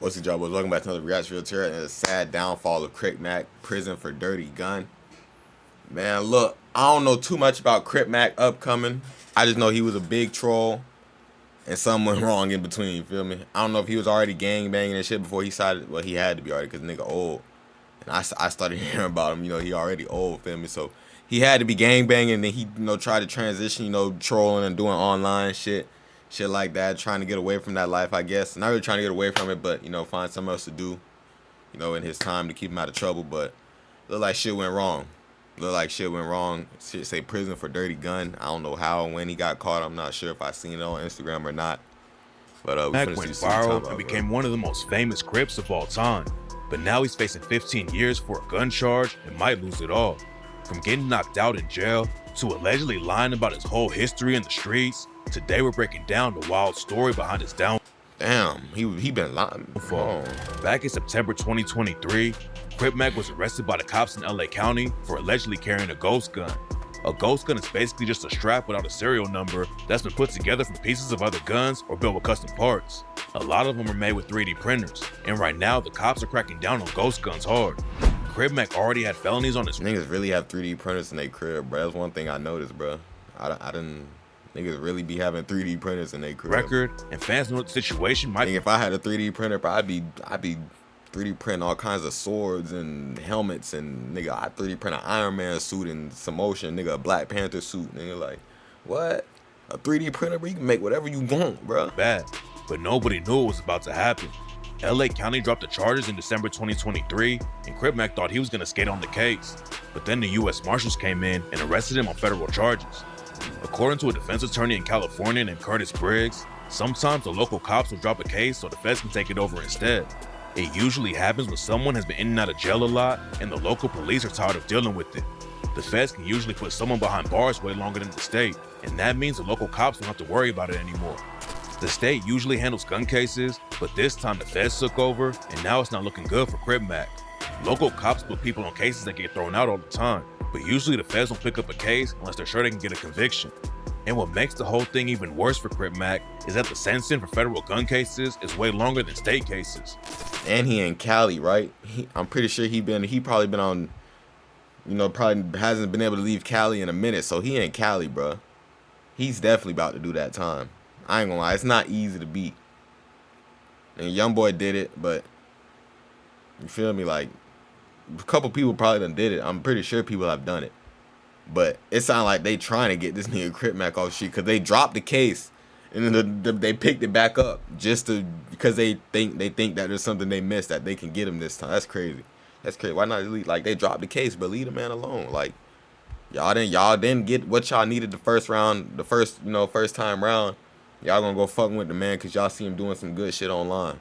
What's the job? Welcome back to another reaction video tour and a sad downfall of Crip Mac, prison for dirty gun. Man, look, I don't know too much about Crip Mac upcoming. I just know he was a big troll and something went wrong in between, you feel me? I don't know if he was already gang banging and shit before he started. Well, he had to be already because nigga old. And I started hearing about him, he already old, feel me? So he had to be gang banging and then he, tried to transition, trolling and doing online shit like that, trying to get away from that life, I guess. Not really trying to get away from it, but, find something else to do, in his time to keep him out of trouble. But look like shit went wrong. Shit say prison for dirty gun. I don't know how and when he got caught. I'm not sure if I seen it on Instagram or not. But we Mac went viral and became one of the most famous Crips of all time. But now he's facing 15 years for a gun charge and might lose it all. From getting knocked out in jail to allegedly lying about his whole history in the streets, today we're breaking down the wild story behind his downfall. Damn, he been lying. Back in September 2023, Crip Mac was arrested by the cops in LA County for allegedly carrying a ghost gun. A ghost gun is basically just a strap without a serial number that's been put together from pieces of other guns or built with custom parts. A lot of them are made with 3D printers, and right now the cops are cracking down on ghost guns hard. Crip Mac already had felonies on his— Niggas really have 3D printers in their crib, bro. That's one thing I noticed, bro. I didn't. Niggas really be having 3D printers in their crib. Record, and fans know the situation might— if I had a 3D printer, bro, I'd be 3D printing all kinds of swords and helmets, and nigga, I 3D print an Iron Man suit and some motion, nigga, a Black Panther suit, nigga, like, what? A 3D printer, bro, you can make whatever you want, bro. Bad, but nobody knew it was about to happen. LA County dropped the charges in December 2023, and Crip Mac thought he was gonna skate on the case. But then the US Marshals came in and arrested him on federal charges. According to a defense attorney in California named Curtis Briggs, sometimes the local cops will drop a case so the feds can take it over instead. It usually happens when someone has been in and out of jail a lot and the local police are tired of dealing with it. The feds can usually put someone behind bars way longer than the state, and that means the local cops don't have to worry about it anymore. The state usually handles gun cases, but this time the feds took over, and now it's not looking good for Crip Mac. Local cops put people on cases that get thrown out all the time, but usually the feds don't pick up a case unless they're sure they can get a conviction. And what makes the whole thing even worse for Crip Mac is that the sentencing for federal gun cases is way longer than state cases. And he in Cali, right? I'm pretty sure he probably been on, probably hasn't been able to leave Cali in a minute, so he in Cali, bro. He's definitely about to do that time. I ain't gonna lie, it's not easy to beat. And YoungBoy did it, but you feel me? Like, a couple people probably done did it. I'm pretty sure people have done it. But it sounded like they trying to get this nigga Crip Mac off shit because they dropped the case and then they picked it back up because they think that there's something they missed that they can get him this time. That's crazy. That's crazy. Why not leave? Like, they dropped the case, but leave the man alone. Like, y'all didn't get what y'all needed the first time round. Y'all gonna go fucking with the man because y'all see him doing some good shit online.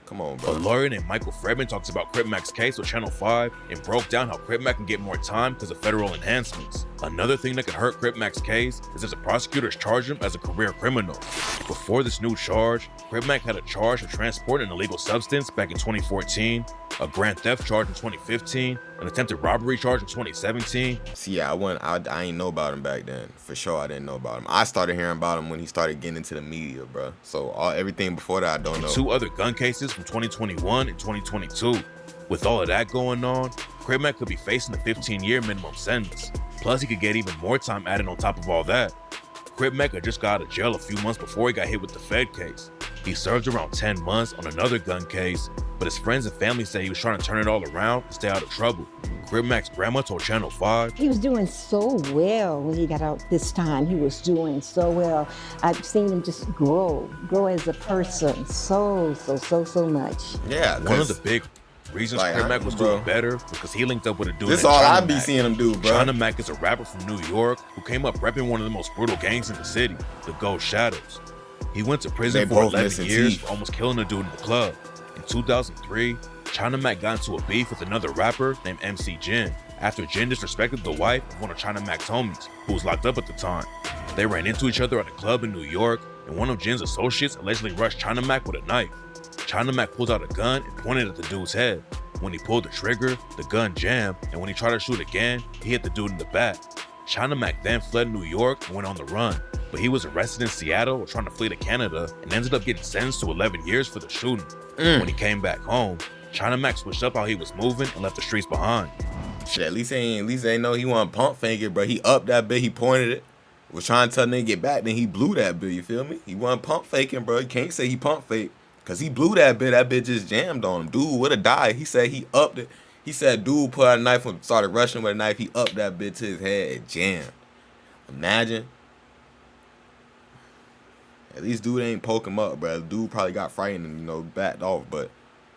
Come on, bro. A lawyer named Michael Fredman talks about Crip Mac's case with Channel 5 and broke down how Crip Mac can get more time because of federal enhancements. Another thing that could hurt Crip Mac's case is if the prosecutors charge him as a career criminal. Before this new charge, Crip Mac had a charge for transporting an illegal substance back in 2014, a grand theft charge in 2015, an attempted robbery charge in 2017. See, I ain't know about him back then. For sure, I didn't know about him. I started hearing about him when he started getting into the media, bro. So everything before that, I don't know. Two other gun cases from 2021 and 2022. With all of that going on, Crip Mac could be facing a 15-year minimum sentence. Plus, he could get even more time added on top of all that. Crip Mac had just got out of jail a few months before he got hit with the Fed case. He served around 10 months on another gun case, but his friends and family say he was trying to turn it all around and stay out of trouble. Crip Mac's grandma told Channel 5, he was doing so well when he got out this time. He was doing so well. I've seen him just grow as a person so much. Yeah, one of the big reasons Crip Mac was doing better because he linked up with a dude. This is all I be seeing him do, bro. China Mac is a rapper from New York who came up repping one of the most brutal gangs in the city, the Ghost Shadows. He went to prison for 11 years for almost killing a dude in the club. In 2003, China Mac got into a beef with another rapper named MC Jin after Jin disrespected the wife of one of China Mac's homies, who was locked up at the time. They ran into each other at a club in New York, and one of Jin's associates allegedly rushed China Mac with a knife. China Mac pulled out a gun and pointed at the dude's head. When he pulled the trigger, the gun jammed, and when he tried to shoot again, he hit the dude in the back. China Mac then fled New York and went on the run. but he was arrested in Seattle trying to flee to Canada and ended up getting sentenced to 11 years for the shooting. When he came back home, China Mac switched up how he was moving and left the streets behind. Shit, at least they know he wasn't pump faking, bro. He upped that bit, he pointed it. Was trying to tell nigga get back, then he blew that bit, you feel me? He wasn't pump faking, bro. You can't say he pump fake. Cause he blew that bit just jammed on him. Dude would have died. He said he upped it. He said dude put out a knife and started rushing with a knife. He upped that bit to his head. It jammed. Imagine. At least dude ain't poke him up, bro. Dude probably got frightened and, you know, backed off. But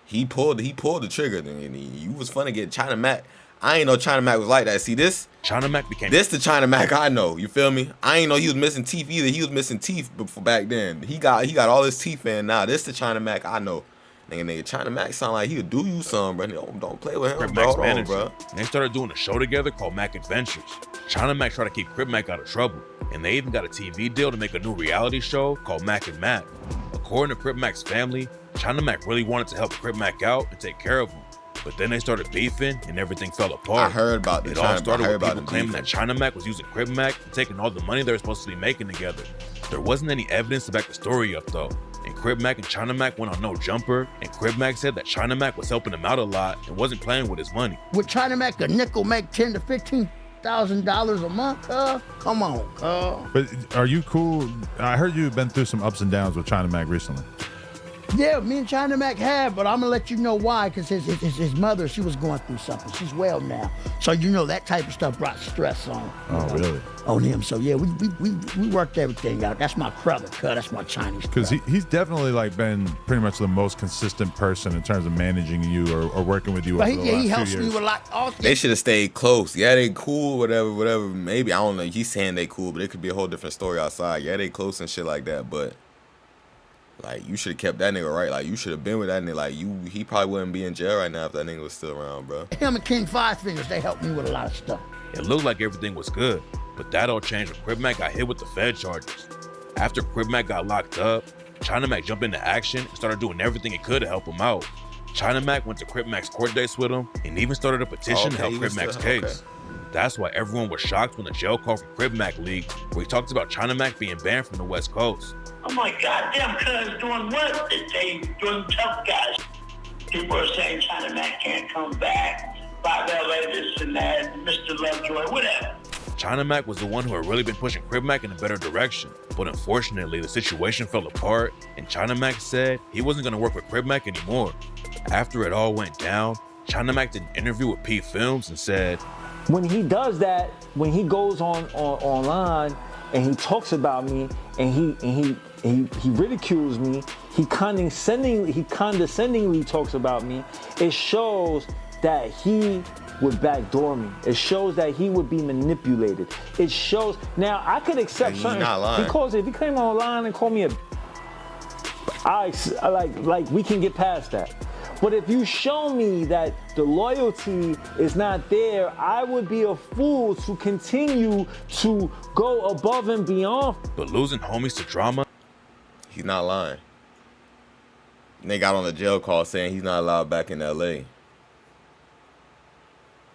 he pulled the trigger. And you was fun to get China Mac. I ain't know China Mac was like that. See this? China Mac became the China Mac I know. You feel me? I ain't know he was missing teeth either. He was missing teeth before back then. He got all his teeth in now. This the China Mac I know. Nigga, China Mac sound like he'll do you something, bro. Don't play with him, Crip bro. Mac's Hold on, manager, bro. and they started doing a show together called Mac Adventures. China Mac tried to keep Crip Mac out of trouble, and they even got a TV deal to make a new reality show called Mac and Mac. According to Crip Mac's family, China Mac really wanted to help Crip Mac out and take care of him. But then they started beefing and everything fell apart. I heard about this. It all started with people claiming that China Mac was using Crip Mac and taking all the money they were supposed to be making together. There wasn't any evidence to back the story up though. And Crip Mac and China Mac went on no jumper, and Crip Mac said that China Mac was helping him out a lot and wasn't playing with his money. Would China Mac a nickel make $10,000 to $15,000 a month, Come on, But are you cool? I heard you've been through some ups and downs with China Mac recently. Yeah, me and China Mac have, but I'm gonna let you know why, because his mother, she was going through something. She's well now. So you know that type of stuff brought stress on. Oh, really? On him. So yeah, we worked everything out. That's my brother, that's my Chinese Because brother. he's definitely like been pretty much the most consistent person in terms of managing you or working with you But over the last he few helps me years. with a lot. They should have stayed close. Yeah, they cool, whatever. Maybe, I don't know. He's saying they cool, but it could be a whole different story outside. Yeah, they close and shit like that, but like, you should have kept that nigga right. Like, you should have been with that nigga. Like, he probably wouldn't be in jail right now if that nigga was still around, bro. Him and King Five Fingers, they helped me with a lot of stuff. It looked like everything was good, but that all changed when Crip Mac got hit with the Fed charges. After Crip Mac got locked up, China Mac jumped into action and started doing everything he could to help him out. China Mac went to Crip Mac's court dates with him and even started a petition to help Crip Mac's case. That's why everyone was shocked when the jail call from Crip Mac leaked, where he talked about China Mac being banned from the West Coast. I'm like, goddamn, cuz doing what? They doing tough guys. People are saying China Mac can't come back, 5 LA, this and that, Mr. Lovejoy, whatever. China Mac was the one who had really been pushing Crip Mac in a better direction, but unfortunately the situation fell apart and China Mac said he wasn't gonna work with Crip Mac anymore. After it all went down, China Mac did an interview with P Films and said, when he does that, when he goes online and he talks about me and he ridicules me, he condescendingly talks about me, it shows that he would backdoor me. It shows that he would be manipulated. It shows, now I could accept something. Not lying. Because if he came online and called me like we can get past that. But if you show me that the loyalty is not there, I would be a fool to continue to go above and beyond. but losing homies to drama, He's not lying. And they got on the jail call saying he's not allowed back in LA.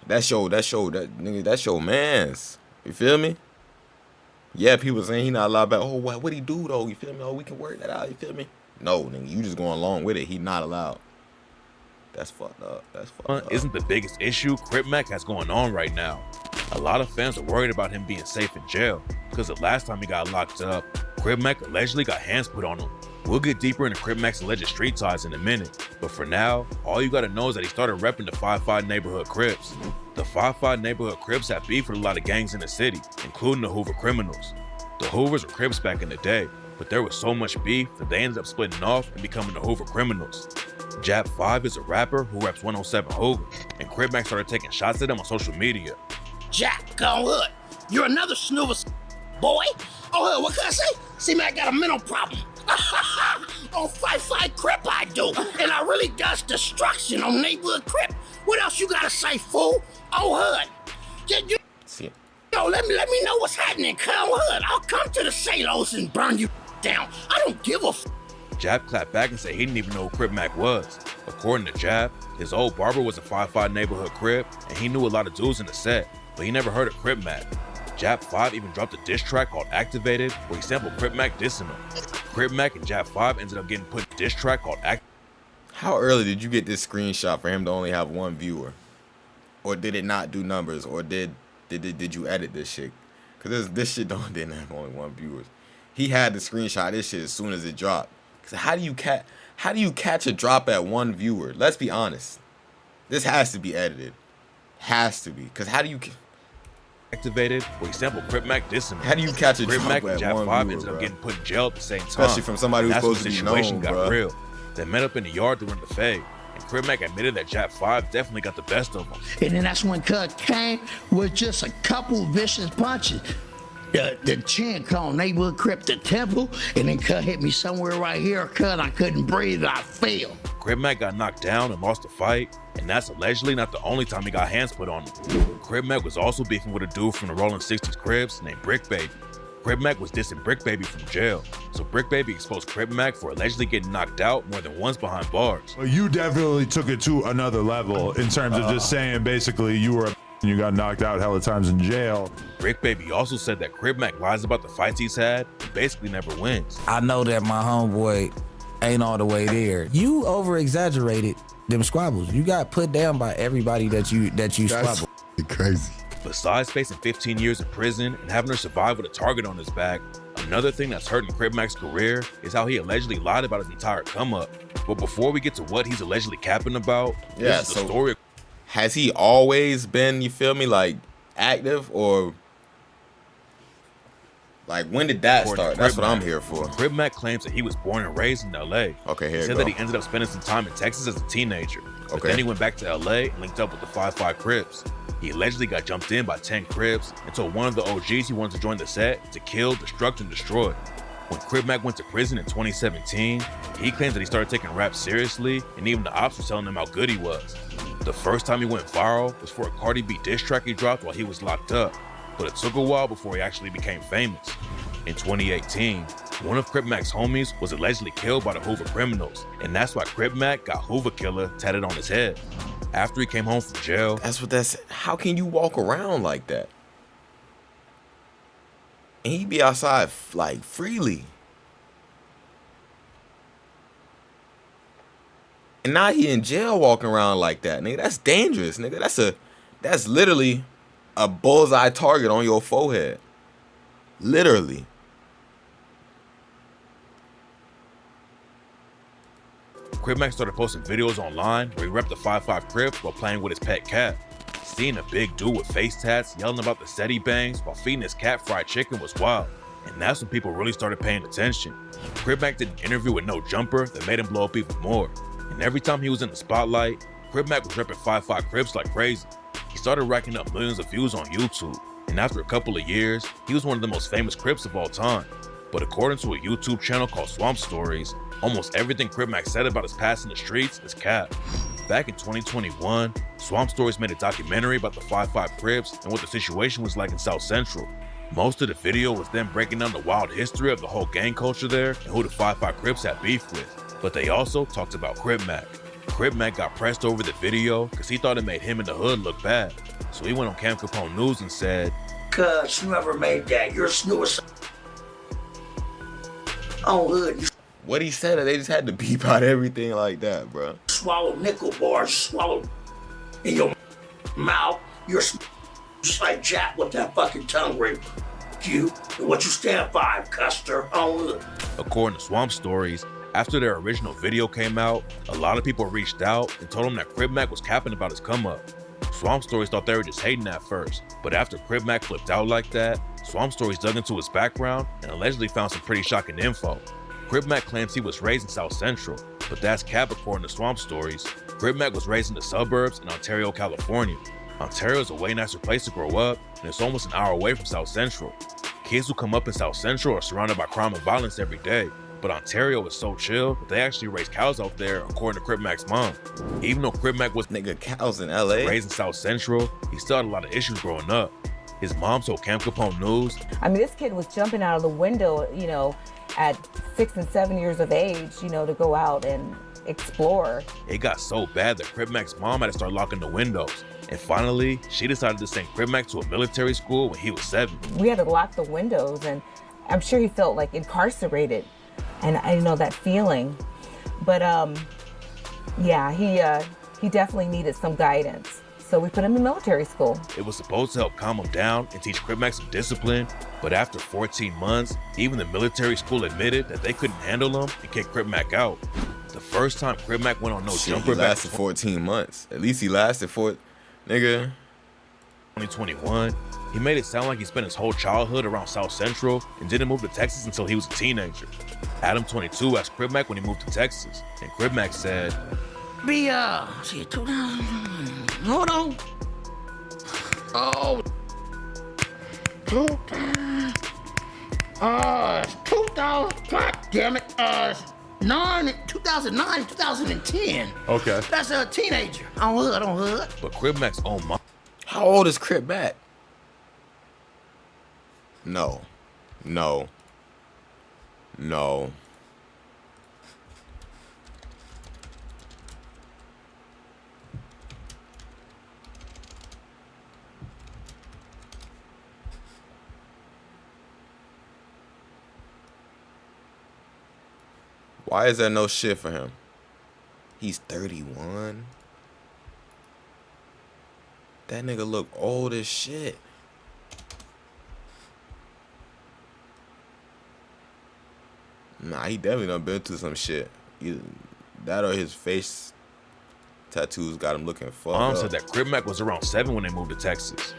That's your mans. You feel me? Yeah, people saying he not allowed back. Oh, what he do though? You feel me? Oh, we can work that out. You feel me? No, nigga, you just going along with it. He not allowed. That's fucked up. isn't the biggest issue Crip Mac has going on right now. A lot of fans are worried about him being safe in jail, because the last time he got locked up, Crip Mac allegedly got hands put on him. We'll get deeper into Crip Mac's alleged street ties in a minute, but for now, all you gotta know is that he started repping the 5-5 neighborhood Crips. The 5-5 neighborhood Crips have beef with a lot of gangs in the city, including the Hoover Criminals. The Hoovers were Crips back in the day, but there was so much beef that they ended up splitting off and becoming the Hoover Criminals. Jap 5 is a rapper who raps 107 Hoover, and Crip Mac started taking shots at him on social media. Jack, go hood. You're another snoover, boy. Oh, hood, what can I say? See, man, I got a mental problem. On fight Crip I do, and I really does destruction on neighborhood Crip. What else you gotta say, fool? Oh, hood. See, Yo, let me know what's happening, come hood. I'll come to the Salos and burn you down. I don't give a Jap clapped back and said he didn't even know who Crip Mac was. According to Jap, his old barber was a 5-5 neighborhood Crip, and he knew a lot of dudes in the set, but he never heard of Crip Mac. Jap 5 even dropped a diss track called Activated, where he sampled Crip Mac dissing him. Crip Mac and Jap 5 ended up getting put in a diss track called Activated. How early did you get this screenshot for him to only have one viewer? Or did it not do numbers? Or did you edit this shit? Because this shit didn't have only one viewer. He had the screenshot of this shit as soon as it dropped. Because how do you catch a drop at one viewer? Let's be honest. This has to be edited. Has to be. Because how do you... Activated, where he sampled Crip Mac dissing him. How do you catch a Crip drop Mac at and Jap one 5 viewer, ended up bro? getting put in jail at the same time. Especially from somebody who's That's when supposed the to be situation known, got bro. real. They met up in the yard during the fade, and Crip Mac admitted that Jap 5 definitely got the best of him. And then that's when Cud came with just a couple vicious punches. The chin cone, neighborhood Crip the temple, and then Cud hit me somewhere right here. Cud, I couldn't breathe, I fell. Crip Mac got knocked down and lost the fight, and that's allegedly not the only time he got hands put on him. Crip Mac was also beefing with a dude from the Rolling 60s Crips named Brick Baby. Crip Mac was dissing Brick Baby from jail, so Brick Baby exposed Crip Mac for allegedly getting knocked out more than once behind bars. Well, you definitely took it to another level in terms of just saying basically you were you got knocked out hella times in jail. Brick Baby also said that Crip Mac lies about the fights he's had and basically never wins. I know that my homeboy ain't all the way there. You over-exaggerated them squabbles. You got put down by everybody that you squabbled. Crazy. Besides facing 15 years in prison and having to survive with a target on his back, another thing that's hurting Crip Mac's career is how he allegedly lied about his entire come-up. But before we get to what he's allegedly capping about, this is the story. Has he always been, you feel me, like active, or like when did that start? That's what I'm here for. Crip Mac claims that he was born and raised in LA. Okay, here he you said go. that he ended up spending some time in Texas as a teenager. But Okay. then he went back to LA and linked up with the 5-5 Crips. He allegedly got jumped in by 10 Crips and told one of the OGs he wanted to join the set to kill, destruct, and destroy. When Crip Mac went to prison in 2017, he claims that he started taking rap seriously, and even the ops were telling him how good he was. The first time he went viral was for a Cardi B diss track he dropped while he was locked up, but it took a while before he actually became famous. In 2018, one of Crip Mac's homies was allegedly killed by the Hoover criminals, and that's why Crip Mac got Hoover Killer tatted on his head. After he came home from jail, How can you walk around like that? And he be outside like freely. And now he in jail walking around like that, nigga. That's dangerous, nigga. That's literally a bullseye target on your forehead. Literally. Crip Mac started posting videos online where he repped the 5-5 Crips while playing with his pet cat. Seeing a big dude with face tats yelling about the set he bangs while feeding his cat fried chicken was wild, and that's when people really started paying attention. Crip Mac did an interview with No Jumper that made him blow up even more, and every time he was in the spotlight, Crip Mac was repping 5-5 Crips like crazy. He started racking up millions of views on YouTube, and after a couple of years, he was one of the most famous Crips of all time. But according to a YouTube channel called Swamp Stories, almost everything Crip Mac said about his past in the streets is cap. Back in 2021, Swamp Stories made a documentary about the 5-5 Crips and what the situation was like in South Central. Most of the video was them breaking down the wild history of the whole gang culture there and who the 5-5 Crips had beef with. But they also talked about Crip Mac. Crip Mac got pressed over the video because he thought it made him in the hood look bad. So he went on Cam Capone News and said, Cuz you never made that. You're a snoozer. Oh, hood. You What he said, they just had to beep out everything like that, bro. swallow nickel bars, swallow in your mouth. You're just like Jack with that fucking tongue ring. You and what you stand by, Custer. Oh, hood. according to Swamp Stories, after their original video came out, a lot of people reached out and told him that Crip Mac was capping about his come up. Swamp Stories thought they were just hating at first, but after Crip Mac flipped out like that, Swamp Stories dug into his background and allegedly found some pretty shocking info. Crip Mac claims he was raised in South Central, but that's cap according to Swamp Stories. Crip Mac was raised in the suburbs in Ontario, California. Ontario is a way nicer place to grow up, and it's almost an hour away from South Central. Kids who come up in South Central are surrounded by crime and violence every day, but Ontario is so chill that they actually raise cows out there, according to Crip Mac's mom. Even though Crip Mac was Nigga, cows in LA. raised in South Central, he still had a lot of issues growing up. His mom told Cam Capone News, I mean, this kid was jumping out of the window, at 6 and 7 years of age, to go out and explore. it got so bad that Crip Mac's mom had to start locking the windows. And finally, she decided to send Crip Mac to a military school when he was 7. We had to lock the windows, and I'm sure he felt like incarcerated, and I know that feeling. But yeah, he definitely needed some guidance. So we put him in military school. It was supposed to help calm him down and teach Crip Mac some discipline, but after 14 months, even the military school admitted that they couldn't handle him and kicked Crip Mac out. The first time Crip Mac went on no Shit, jumper he lasted 14 months. At least he lasted nigga. 2021, he made it sound like he spent his whole childhood around South Central and didn't move to Texas until he was a teenager. Adam 22 asked Crip Mac when he moved to Texas, and Crip Mac said, shit, 2000. Hold on. Oh. 2000. 2000. God damn it. 2009, 2010. Okay. That's a teenager. On hood. but Crip Mac's own mom. How old is Crip Mac? No. Why is there no shit for him? He's 31. That nigga look old as shit. Nah, he definitely done been through some shit. Either that or his face tattoos got him looking fucked Mom up. said that Crip Mac was around 7 when they moved to Texas.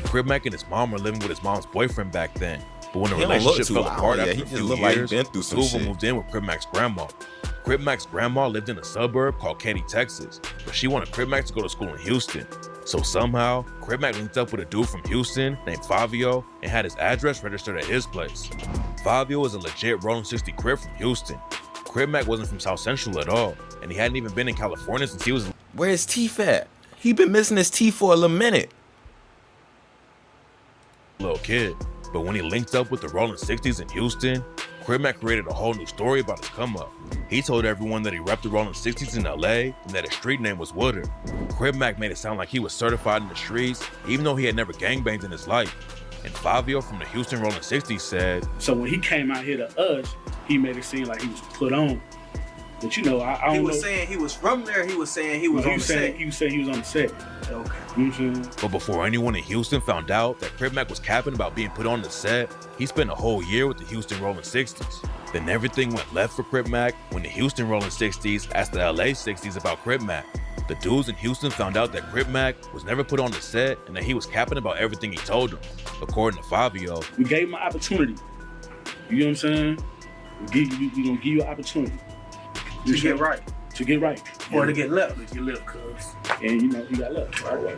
Crip Mac and his mom were living with his mom's boyfriend back then, but when the He don't look relationship too fell old. apart Yeah, after he a just few look like he years, been through some two of them shit. moved in with Crip Mac's grandma. Crip Mac's grandma lived in a suburb called Katy, Texas, but she wanted Crip Mac to go to school in Houston. So somehow, Crip Mac linked up with a dude from Houston named Fabio and had his address registered at his place. Fabio was a legit Rolling 60 Crip from Houston. Crip Mac wasn't from South Central at all, and he hadn't even been in California since he was Where his teeth at? He been missing his teeth for a little minute. a little kid. But when he linked up with the Rolling 60s in Houston, Crip Mac created a whole new story about his come up. He told everyone that he repped the Rolling 60s in LA and that his street name was Woodard. Crip Mac made it sound like he was certified in the streets, even though he had never gangbanged in his life. And Fabio from the Houston Rolling 60s said, So when he came out here to us, he made it seem like he was put on. But you know, I don't know. He was saying he was from there. He was saying he was on the set. He was saying he was on the set. Okay. You know what I'm saying? but before anyone in Houston found out that Crip Mac was capping about being put on the set, he spent a whole year with the Houston Rolling 60s. Then everything went left for Crip Mac when the Houston Rolling 60s asked the LA 60s about Crip Mac. The dudes in Houston found out that Crip Mac was never put on the set and that he was capping about everything he told them. According to Fabio, We gave him an opportunity. You know what I'm saying? We're gonna give you an opportunity. To get right. To get right. Or to get left. If you left, cuz. And you know, he got left. Right.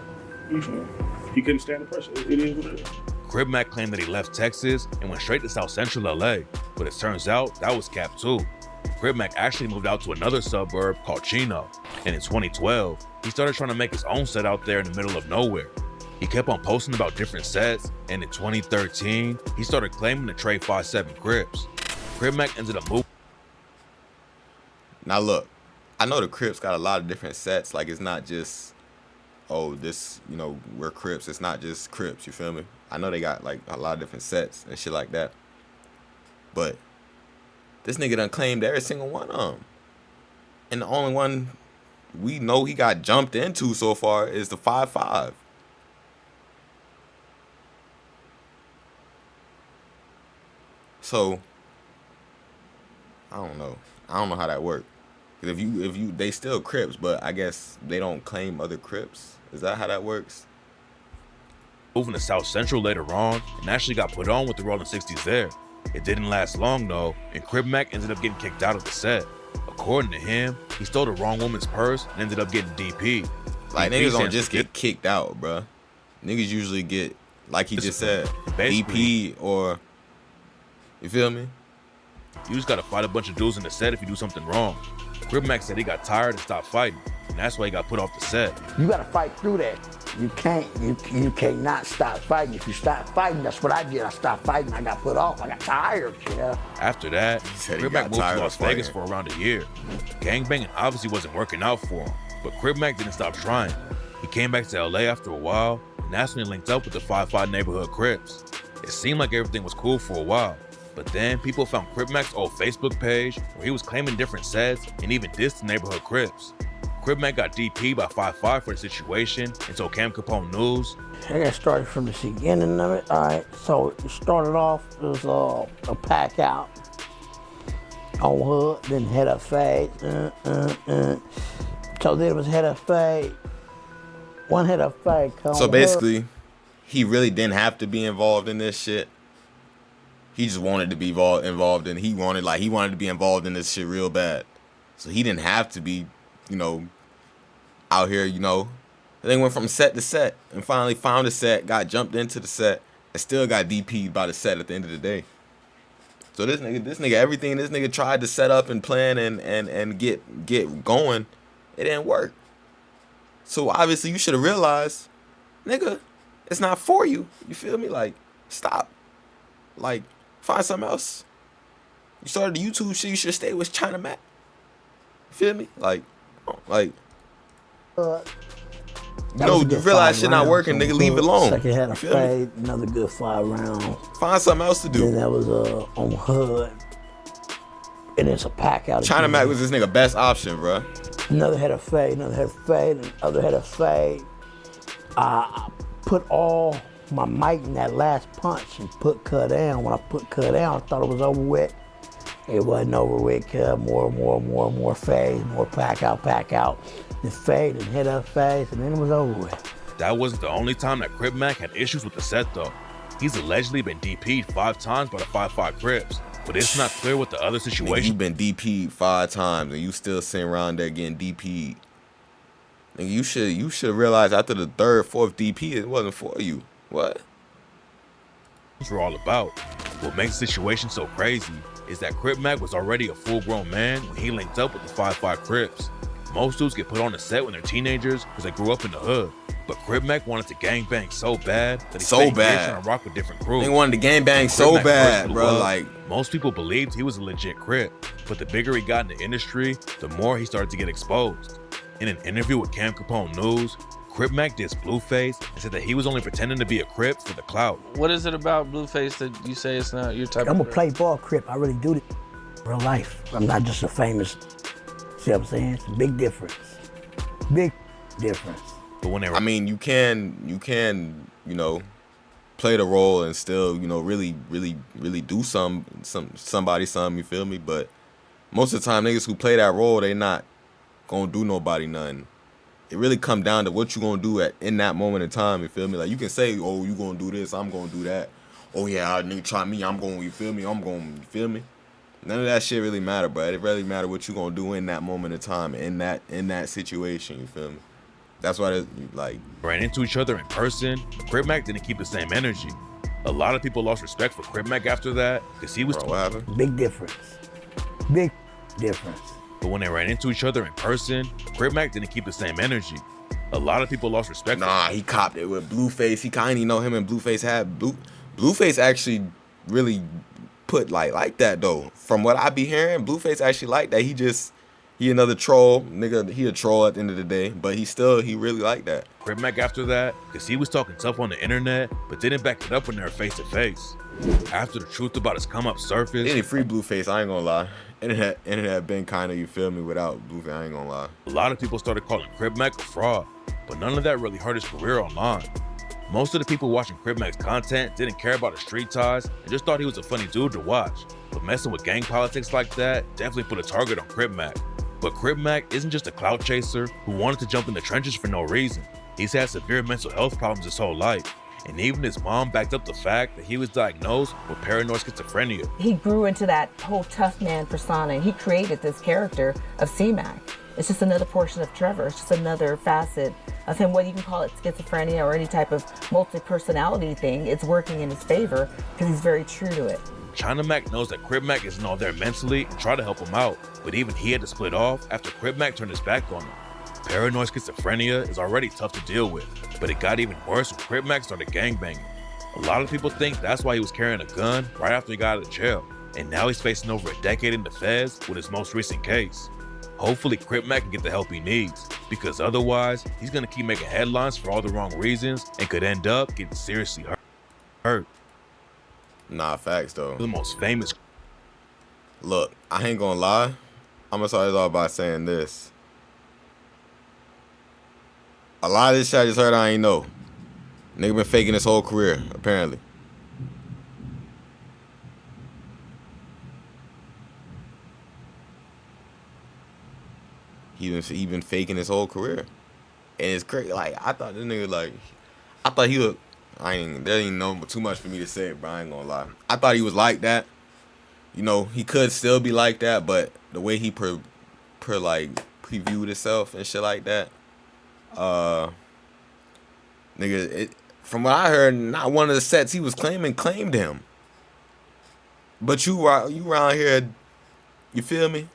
You know, he couldn't stand the pressure. It is what it is. Crip Mac claimed that he left Texas and went straight to South Central LA, but it turns out that was cap too. Crip Mac actually moved out to another suburb called Chino, and in 2012, he started trying to make his own set out there in the middle of nowhere. He kept on posting about different sets, and in 2013, he started claiming to trade 5'7" Crips. Crip Mac ended up moving. Now look, I know the Crips got a lot of different sets. Like it's not just, oh, this, you know, we're Crips. It's not just Crips, you feel me? I know they got like a lot of different sets and shit like that. But this nigga done claimed every single one of them. And the only one we know he got jumped into so far is the 5'5". So I don't know how that works. Cause if you they still Crips, but I guess they don't claim other Crips. Is that how that works? Moving to South Central later on and actually got put on with the Rolling 60s there. It didn't last long though, and Crip Mac ended up getting kicked out of the set. According to him, he stole the wrong woman's purse and ended up getting DP. Like DP niggas don't stands just for get kicked out, bruh. Niggas usually get, like he just said, Basically. DP or, you feel me? You just gotta fight a bunch of dudes in the set if you do something wrong. Crip Mac said he got tired and stopped fighting, and that's why he got put off the set. You gotta fight through that. You cannot stop fighting. If you stop fighting, that's what I did. I stopped fighting. I got put off. I got tired, yeah. After that, said he Crip Mac got moved to tired Las of fighting. Vegas for around a year. Gangbanging obviously wasn't working out for him, but Crip Mac didn't stop trying. He came back to LA after a while, and that's when he linked up with the 5-5 neighborhood Crips. It seemed like everything was cool for a while, but then people found Crip Mac's old Facebook page where he was claiming different sets and even dissed the neighborhood Crips. Crip Mac got DP'd by 5-5 for the situation and told Cam Capone News, I got started from the beginning of it. All right, so it started off, it was a pack out on hood, then head up fade. So then it was head up fade. One head up fade. So basically, he really didn't have to be involved in this shit. He just wanted to be involved in. He wanted to be involved in this shit real bad. So he didn't have to be, out here, They went from set to set and finally found a set, got jumped into the set, and still got DP'd by the set at the end of the day. So this nigga, everything this nigga tried to set up and plan and get going, it didn't work. So obviously you should have realized, nigga, it's not for you. You feel me? Like, stop. Like, find something else. You started the YouTube shit, you should have stayed with China Mac. You feel me? Like. You realize shit not working, nigga. Leave it alone. Second had a fade, another good 5 rounds. Find something else to do. Then that was on hood. And it's a pack out. China Mac was this nigga best option, bro. Another head of fade, another head of fade. I put all my might in that last punch and put cut down. When I put cut down, I thought it was over with. It wasn't over with, cut, more fade, more pack out. Then fade and head up fade, and then it was over with. That wasn't the only time that Crip Mac had issues with the set though. He's allegedly been DP'd 5 times by the 5-5 Crips, but it's not clear what the other situation. Nigga, you been DP'd 5 times and you still sitting around there getting DP'd. Nigga, you should realize after the 3rd, 4th DP it wasn't for you. What? We're all about. What makes the situation so crazy is that Crip Mac was already a full-grown man when he linked up with the 5-5 Crips. Most dudes get put on the set when they're teenagers because they grew up in the hood. But Crip Mac wanted to gangbang so bad that he stayed trying to rock with different crews. They wanted to gangbang so bad, bro. Like, most people believed he was a legit Crip, but the bigger he got in the industry, the more he started to get exposed. In an interview with Cam Capone News, Crip Mac dissed Blueface and said that he was only pretending to be a Crip for the clout. What is it about Blueface that you say it's not your type I'm of a play ball Crip. I really do this in real life. I'm not just a famous. See what I'm saying? It's a big difference. Big difference. But when you can, play the role and still, really do somebody something, you feel me? But most of the time niggas who play that role, they not gonna do nobody nothing. It really come down to what you gonna do in that moment in time, you feel me? Like, you can say, oh, you gonna do this, I'm gonna do that. Oh yeah, nigga try me, I'm gonna, you feel me? You feel me? None of that shit really matter, bro. It really matter what you gonna do in that moment in time, in that situation. You feel me? That's why ran into each other in person. Crip Mac didn't keep the same energy. A lot of people lost respect for Crip Mac after that because he was. Bro, what happened? Big difference. Big difference. But when they ran into each other in person, Crip Mac didn't keep the same energy. A lot of people lost respect. Nah, he copped it with Blueface. He kind of know him and Blueface had Blueface actually really put like that though. From what I be hearing, Blueface actually like that. He another troll, nigga. He a troll at the end of the day, but he really like that. Crip Mac after that, because he was talking tough on the internet, but didn't back it up when they were face to face. After the truth about his come up surfaced, they didn't free Blueface. I ain't gonna lie. Internet been kind of, you feel me, without Blueface. I ain't gonna lie. A lot of people started calling Crip Mac a fraud, but none of that really hurt his career online. Most of the people watching Crip Mac's content didn't care about his street ties and just thought he was a funny dude to watch. But messing with gang politics like that definitely put a target on Crip Mac. But Crip Mac isn't just a clout chaser who wanted to jump in the trenches for no reason. He's had severe mental health problems his whole life. And even his mom backed up the fact that he was diagnosed with paranoid schizophrenia. He grew into that whole tough man persona, and he created this character of C-Mac. It's just another portion of Trevor. It's just another facet of him, whether you can call it schizophrenia or any type of multi-personality thing. It's working in his favor because he's very true to it. China Mac knows that Crip Mac isn't all there mentally and tried to help him out, but even he had to split off after Crip Mac turned his back on him. Paranoid schizophrenia is already tough to deal with, but it got even worse when Crip Mac started gangbanging. A lot of people think that's why he was carrying a gun right after he got out of jail, and now he's facing over a decade in the feds with his most recent case. Hopefully Crip Mac can get the help he needs, because otherwise he's gonna keep making headlines for all the wrong reasons and could end up getting seriously hurt. Nah, facts though. The most famous. Look, I ain't gonna lie. I'm gonna start this off by saying this. A lot of this shit I just heard I ain't know. Nigga been faking his whole career, apparently. He been faking his whole career. And it's crazy. Like, I thought this nigga, like, I thought he was, there ain't no too much for me to say, bro. I ain't gonna lie. I thought he was like that. You know, he could still be like that, but the way he previewed himself and shit like that, nigga, from what I heard, not one of the sets he was claimed him. But you around here, you feel me?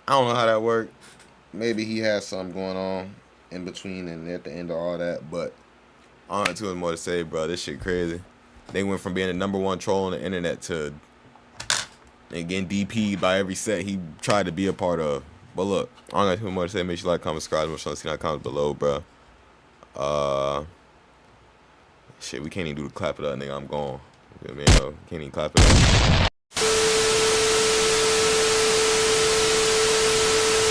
I don't know how that worked. Maybe he has something going on in between and at the end of all that, but I don't have too much more to say, bro. This shit crazy. They went from being the #1 troll on the internet to getting DP'd by every set he tried to be a part of. But look, I don't got too much more to say. Make sure you like, comment, subscribe. Make sure you see that comment below, bro. Shit, we can't even do the clap it up, nigga. I'm gone. You know what I mean? Can't even clap it up.